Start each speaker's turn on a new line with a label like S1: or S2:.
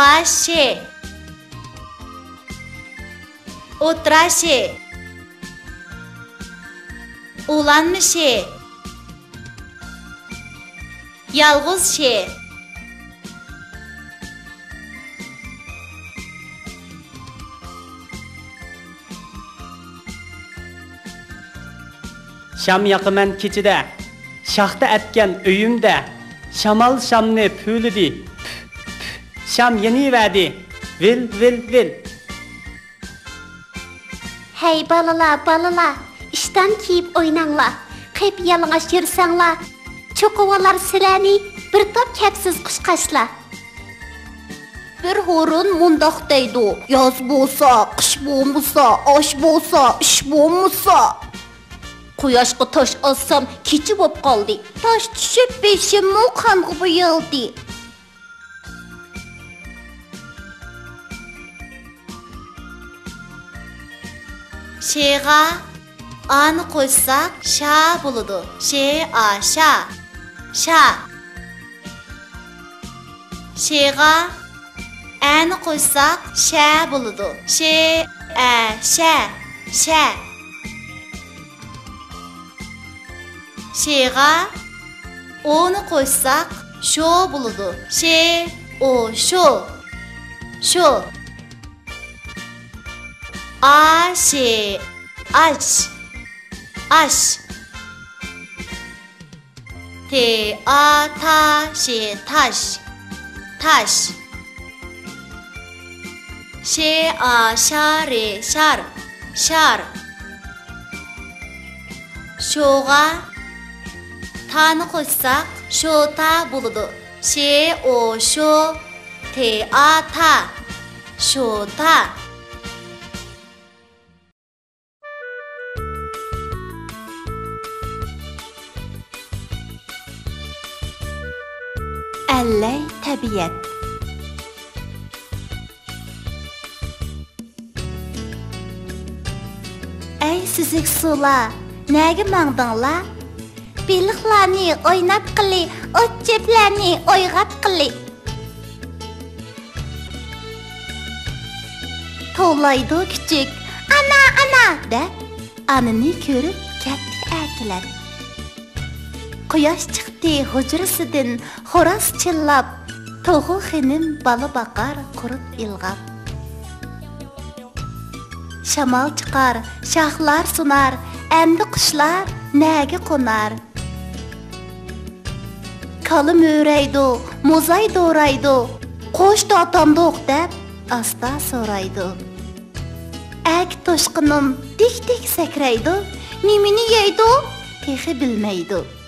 S1: başı, otraşı, ulanmışı, yalğızşı,
S2: Şam yaqıman keçide, şaxta etken öyümde, şamal şamni pülüdi, şam yeni verdi, vil vil vil.
S3: Hey balalar, işten kiyip oynanla, qeyp yalıngaş yürüsənla, çokovalar sirəni, bir top kepsiz qışqaşla. Bir horun mundaq deydi, yaz bolsa, qış bolmusa, aş bolsa, iş bolmusa. Quyoshga tosh olsam, kechi bo'lib qoldi. Tosh tushib beshimni qonga bo'yaldi.
S1: Şeyğa anı qo'ysak, sha bo'ladi. Sha. Şeyğa ani qo'ysak, sha bo'ladi. Sha. Şeyğa onu qo'ysak, sho bo'ladi. Sho. Aş. Taş. Şar. Şoğa tani qo'ysak, shota bo'ladi. Sho. Ta. Shota.
S3: Elley tabiat. Ey süzük sular, nega mangdinglar? Beliqlarni o'ynab qili, o't cheplarni o'yg'ab qili. To'laydi kichik, ana deb anini ko'rib katta akilar. Quyosh chiqdi hujrasidan xo'roz chillab, tog'u xinim bala baqar qurib ilg'ab. Shamol chiqar, shoxlar sunar, endi qushlar nega qo'nar? Kalı möğreydi, muzay doğraydı, qo'shdi otamdoq deb asta so'raydi. Ak toshqinim dik sakraydi, nimini yeydi, texi bilmaydi.